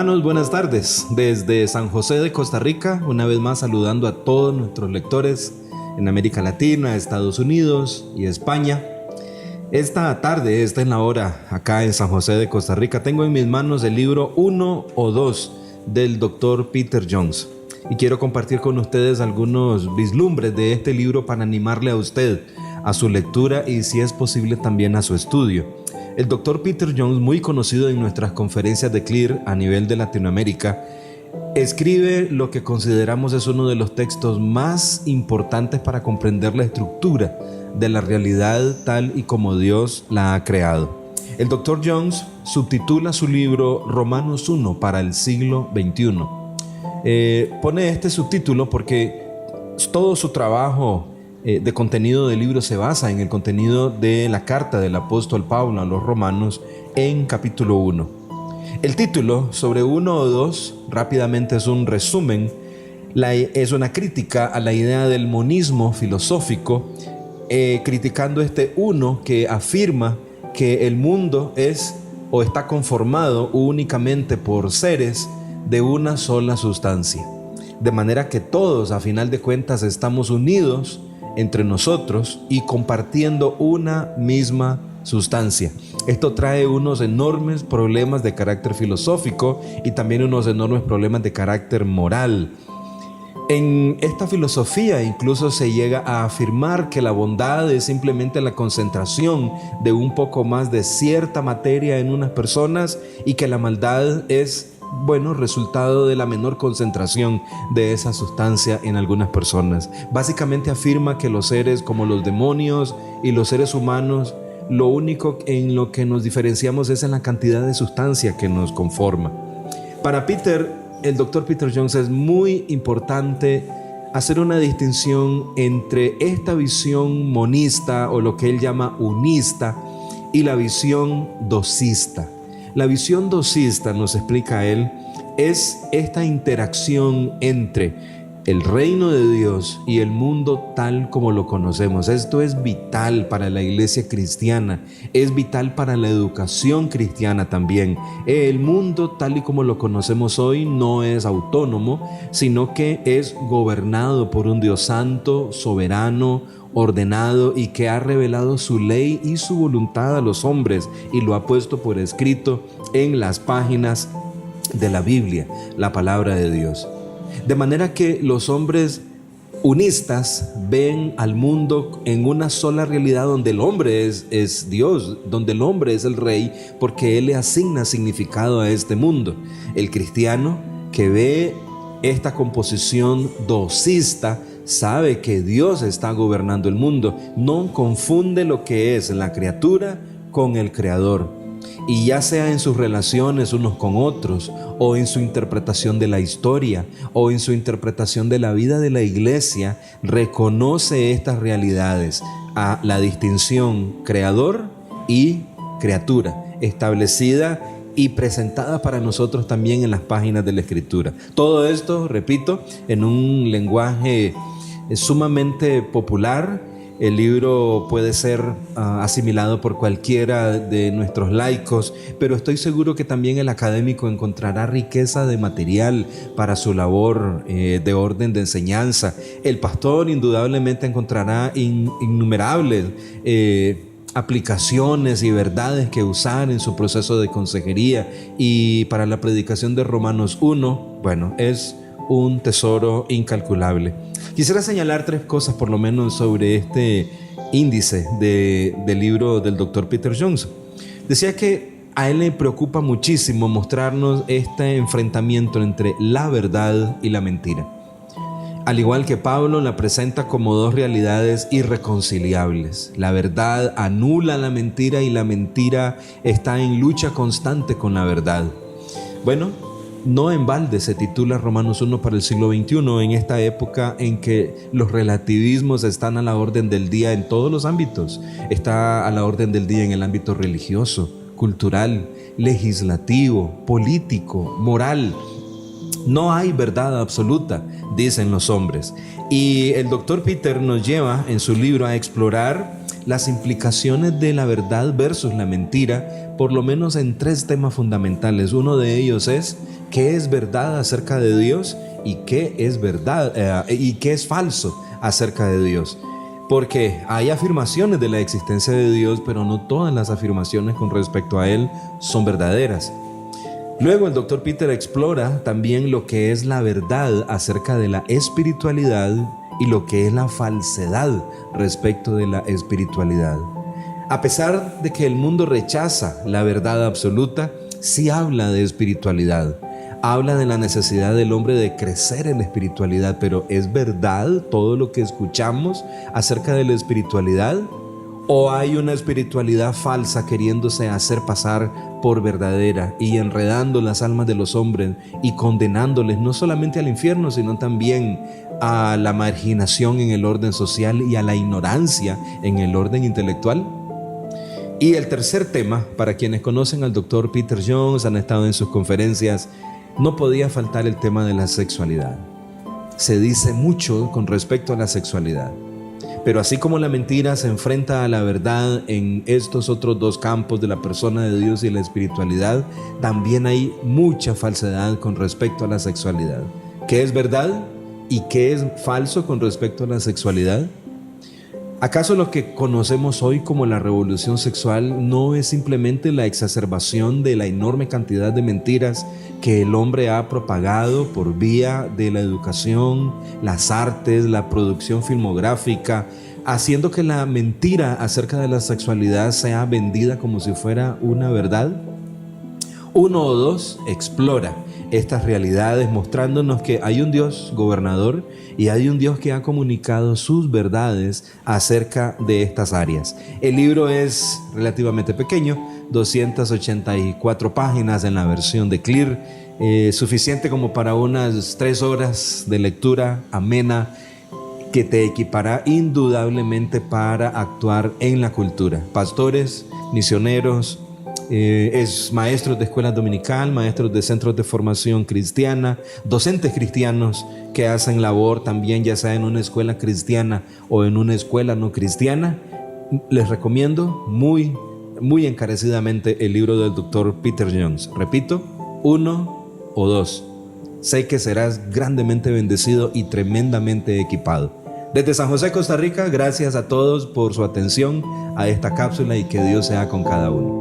Hermanos, buenas tardes. Desde San José de Costa Rica, una vez más saludando a todos nuestros lectores en América Latina, Estados Unidos y España. Esta tarde, esta es la hora, acá en San José de Costa Rica, tengo en mis manos el libro 1 o 2 del Dr. Peter Jones. Y quiero compartir con ustedes algunos vislumbres de este libro para animarle a usted a su lectura y, si es posible, también a su estudio. El Dr. Peter Jones, muy conocido en nuestras conferencias de CLIR a nivel de Latinoamérica, escribe lo que consideramos es uno de los textos más importantes para comprender la estructura de la realidad tal y como Dios la ha creado. El Dr. Jones subtitula su libro Romanos 1 para el siglo XXI. Pone este subtítulo porque todo su trabajo de contenido del libro se basa en el contenido de la carta del apóstol Pablo a los romanos en capítulo 1. El título sobre 1 o 2 rápidamente es un resumen, es una crítica a la idea del monismo filosófico, criticando este uno que afirma que el mundo es o está conformado únicamente por seres de una sola sustancia, de manera que todos a final de cuentas estamos unidos entre nosotros y compartiendo una misma sustancia. Esto trae unos enormes problemas de carácter filosófico y también unos enormes problemas de carácter moral. En esta filosofía incluso se llega a afirmar que la bondad es simplemente la concentración de un poco más de cierta materia en unas personas y que la maldad es resultado de la menor concentración de esa sustancia en algunas personas. Básicamente afirma que los seres como los demonios y los seres humanos, lo único en lo que nos diferenciamos es en la cantidad de sustancia que nos conforma. Para el Dr. Peter Jones, es muy importante hacer una distinción entre esta visión monista o lo que él llama unista y la visión dosista. La visión dosista, nos explica él, es esta interacción entre el reino de Dios y el mundo tal como lo conocemos. Esto es vital para la iglesia cristiana, es vital para la educación cristiana también. El mundo tal y como lo conocemos hoy no es autónomo, sino que es gobernado por un Dios santo, soberano, ordenado y que ha revelado su ley y su voluntad a los hombres y lo ha puesto por escrito en las páginas de la Biblia, la palabra de Dios. De manera que los hombres unistas ven al mundo en una sola realidad donde el hombre es Dios, donde el hombre es el rey, porque él le asigna significado a este mundo. El cristiano que ve esta composición dosista sabe que Dios está gobernando el mundo, no confunde lo que es la criatura con el creador. Y ya sea en sus relaciones unos con otros, o en su interpretación de la historia, o en su interpretación de la vida de la iglesia, reconoce estas realidades, a la distinción creador y criatura, establecida y presentada para nosotros también en las páginas de la Escritura. Todo esto, repito, en un lenguaje sumamente popular. El libro puede ser asimilado por cualquiera de nuestros laicos, pero estoy seguro que también el académico encontrará riqueza de material para su labor de orden de enseñanza. El pastor indudablemente encontrará innumerables aplicaciones y verdades que usar en su proceso de consejería, y para la predicación de Romanos 1, es un tesoro incalculable. Quisiera señalar 3 cosas por lo menos sobre este índice del libro del Dr. Peter Jones. Decía que a él le preocupa muchísimo mostrarnos este enfrentamiento entre la verdad y la mentira. Al igual que Pablo la presenta como 2 realidades irreconciliables. La verdad anula la mentira y la mentira está en lucha constante con la verdad. No en balde se titula Romanos 1 para el siglo XXI, en esta época en que los relativismos están a la orden del día en todos los ámbitos. Está a la orden del día en el ámbito religioso, cultural, legislativo, político, moral. No hay verdad absoluta, dicen los hombres. Y el doctor Peter nos lleva en su libro a explorar las implicaciones de la verdad versus la mentira, por lo menos en 3 temas fundamentales. Uno de ellos es qué es verdad acerca de Dios y qué es verdad y qué es falso acerca de Dios. Porque hay afirmaciones de la existencia de Dios, pero no todas las afirmaciones con respecto a Él son verdaderas. Luego el doctor Peter explora también lo que es la verdad acerca de la espiritualidad y lo que es la falsedad respecto de la espiritualidad. A pesar de que el mundo rechaza la verdad absoluta, sí habla de espiritualidad. Habla de la necesidad del hombre de crecer en la espiritualidad, pero ¿es verdad todo lo que escuchamos acerca de la espiritualidad? ¿O hay una espiritualidad falsa queriéndose hacer pasar por verdadera y enredando las almas de los hombres y condenándoles no solamente al infierno, sino también a la marginación en el orden social y a la ignorancia en el orden intelectual? Y el tercer tema, para quienes conocen al Dr. Peter Jones, han estado en sus conferencias, no podía faltar el tema de la sexualidad. Se dice mucho con respecto a la sexualidad. Pero así como la mentira se enfrenta a la verdad en estos otros 2 campos de la persona de Dios y la espiritualidad, también hay mucha falsedad con respecto a la sexualidad. ¿Qué es verdad y qué es falso con respecto a la sexualidad? ¿Acaso lo que conocemos hoy como la revolución sexual no es simplemente la exacerbación de la enorme cantidad de mentiras que el hombre ha propagado por vía de la educación, las artes, la producción filmográfica, haciendo que la mentira acerca de la sexualidad sea vendida como si fuera una verdad? 1 o 2 explora estas realidades mostrándonos que hay un Dios gobernador y hay un Dios que ha comunicado sus verdades acerca de estas áreas. El libro es relativamente pequeño, 284 páginas en la versión de Clear, suficiente como para unas 3 horas de lectura amena que te equipará indudablemente para actuar en la cultura. Pastores, misioneros, maestros de escuela dominical, maestros de centros de formación cristiana, docentes cristianos que hacen labor también ya sea en una escuela cristiana o en una escuela no cristiana. Les recomiendo muy encarecidamente el libro del Dr. Peter Jones. Repito, 1 o 2. Sé que serás grandemente bendecido y tremendamente equipado. Desde San José, Costa Rica, gracias a todos por su atención a esta cápsula y que Dios sea con cada uno.